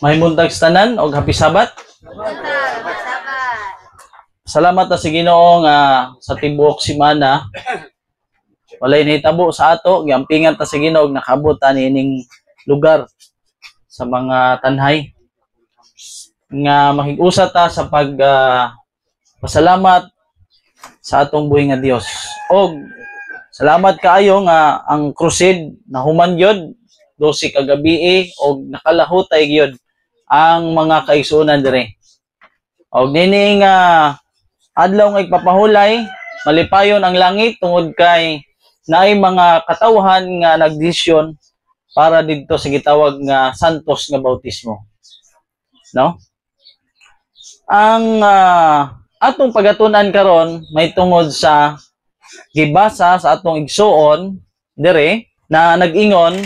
May buntag sa tanan og happy Sabat. Salamat ta sa Ginoo nga sa tibuok semana walay nahitabo sa ato, giampingan ta sa Ginoo nakaabot ta niining lugar sa mga tanhay nga makig-usa ta sa pasalamat sa atong buhi nga Dios. Og salamat kaayo nga ang crusade nahuman gyud 12 ka gabi og nakalahutay gyud ang mga kaigsuonan dire. Og nining adlaw nga igpapahulay, malipayon ang langit tungod kay naay mga katawhan nga nagdesisyon para didto sa gitawag nga santos nga bautismo. No? Ang atong pagatunan karon may tungod sa gibasa sa atong igsuon dire na nag-ingon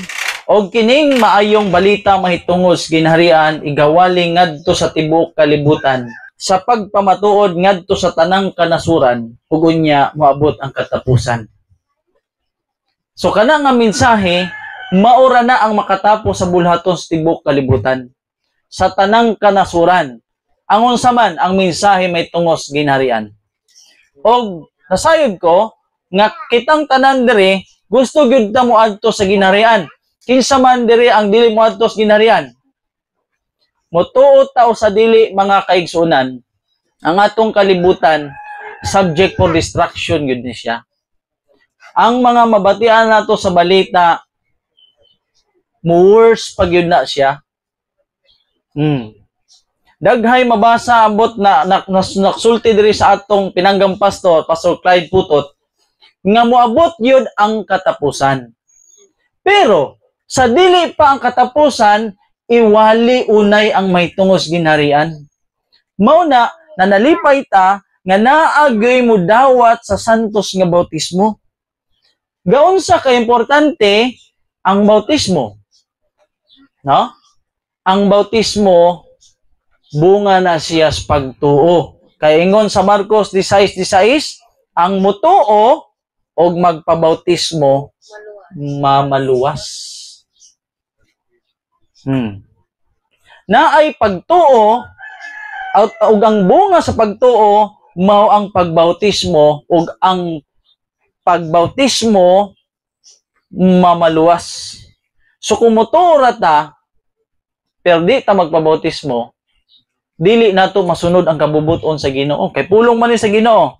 og kining maayong balita mahitungod sa ginharian igawali ngadto sa tibuok kalibutan sa pagpamatuod ngadto sa tanang kanasuran ug unya moabot ang katapusan. So kana nga mensahe maura na ang makatapos sa bulhaton sa tibuok kalibutan sa tanang kanasuran. Ang unsa man ang mensahe may tungos ginharian. Og nasayod ko nga kitang tanan dire gusto gyud ta moadto sa ginharian. Kinsa man diri ang dili moadto sa ginharian? Motuo ta sa dili mga kaigsunan. Ang atong kalibutan subject for destruction gyud ni siya. Ang mga mabatian nato sa balita worse pag yun na siya. Daghay mabasa ambot na naksulti diri sa atong pinanggam pastor, Pastor Clyde Putot, nga moabot yun ang katapusan. Pero sa dili pa ang katapusan, iwali unay ang may tungos ginharian. Mao na nalipay ta nga naagay mo dawat sa santos nga bautismo. Gaon sa kaimportante ang bautismo. No? Ang bautismo bunga na siya sa pagtuo. Kay ingon sa Marcos 16:16, ang mutuo og magpabautismo mamaluwas. Naay pagtuo ug ang bunga sa pagtuo mao ang pagbautismo ug ang pagbautismo mamaluwas. So kung mutura ta pero di ta magpabautismo, dili nato masunod ang kabubuton sa Ginoo kay pulong man ni sa Ginoo.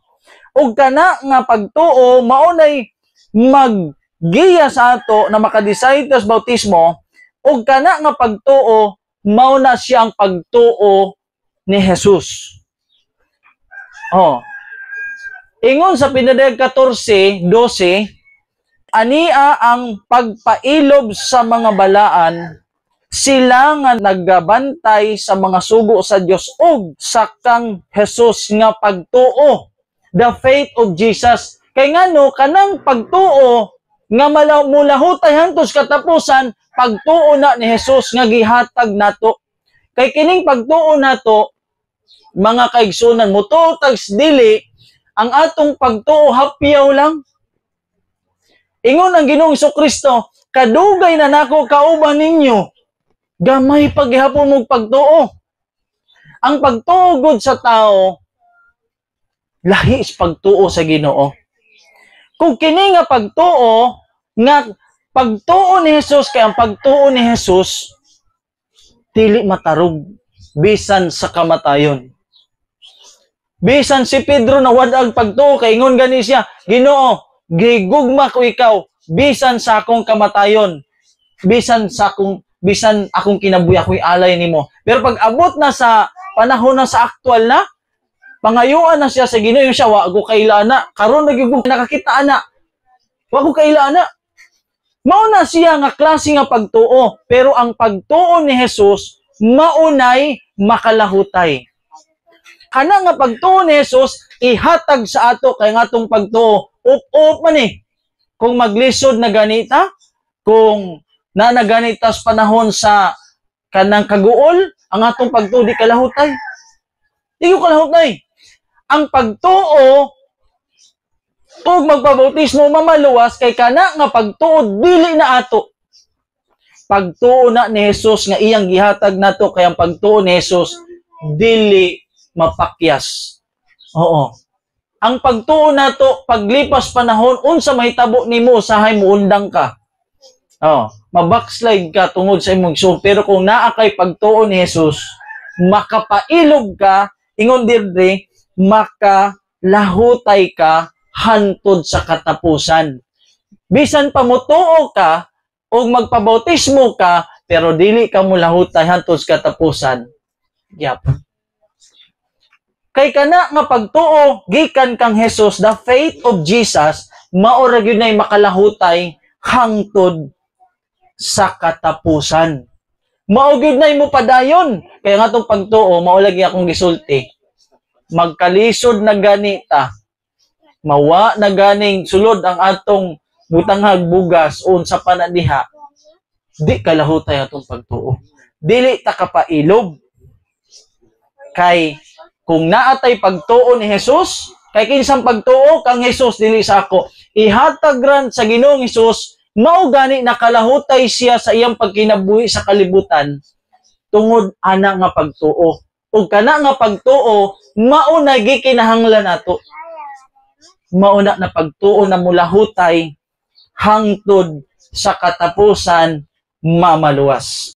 Ug kana nga pagtuo mao nay maggiya sa ato na makadecide sa bautismo. Ug kana nga pagtuo mao na siyang pagtuo ni Jesus. Ingon sa Pinadayag 14:12, ania ang pagpailob sa mga balaan, sila nga naggabantay sa mga sugo sa Dios ug sa kang Jesus nga pagtuo, the faith of Jesus. Kay ngano kanang pagtuo nga mulahutay hantos katapusan, pagtuo na ni Jesus nga gihatag nato. Kay kining pagtuo nato, mga kaigsunan, mutuo tag dili ang atong pagtuo hapyaw lang. Ingon ang Ginoong Kristo, kadugay na nako kauban ninyo, gamay paghihapon mong pagtuo. Ang pagtuo gud sa tao, lahi is pagtuo sa Ginoo. Kung kini nga pagtuo ni Jesus, kay ang pagtuo ni Jesus dili matarog bisan sa kamatayon. Bisan si Pedro na wadag pagtuo kay ingon gani siya, Ginoo, gigugma ko ikaw bisan sa akong kamatayon. Bisan akong kinabuhi ako'y alay nimo. Pero pag abot na sa panahon na sa aktual na, pangayuan na siya sa Ginoo siya, wa ko kaila na. Karon nagigug nakakita ana. Wa ko kaila na. Mao na siya nga klase nga pagtuo, pero ang pagtuo ni Jesus maunay makalahutay. Kana nga pagtuo ni Jesus ihatag sa ato kay ngatong pagtuo up man kung maglisod na ganita, kung naganita sa panahon sa kanang kaguol, ang atong pagtuo di kalahutay. Di ko kalahutay. Ang pagtuo ug magpabautismo mamaluwas kay kana nga pagtuo dili na ato. pagtuo na ni Jesus nga iyang gihatag nato, kay ang pagtuo ni Jesus dili mapakyas. Oo. Ang pagtuo nato paglipas panahon unsa mahitabo nimo usahay muundang ka. Oh, mabackslide ka tungod sa imong soul. Pero kung naa kay pagtuo ni Jesus, makapailog ka, ingon dire, makalahutay ka hantod sa katapusan. Bisan pa motuo ka o magpabautismo ka, pero dili ka mo lahutay hantod sa katapusan. Yap. Kay kana nga pagtuo gikan kang Jesus, the faith of Jesus, mao ra gyud nay makalahutay hangtod sa katapusan. Mao gyud nay mo padayon. Kaya nga tong pagtuo mao lagi akong gisulti. Magkalisod na ganita. Mawa na ganing sulod ang atong butanghag bugas unsa pa na diha. Di kalahutay atong pagtuo. Dili ta kapailob. Kay kung naatay pagtuo ni Jesus, kay kinsang pagtuo kang Jesus dili sa ako, ihatag ran sa Ginoong Jesus, mao gani nakalahutay siya sa iyang pagkinabuhi sa kalibutan tungod ana nga pagtuo. Ug kana nga pagtuo mao na gikinahanglan nato. Mao na pagtuo na mulahutay hangtod sa katapusan mamaluwas.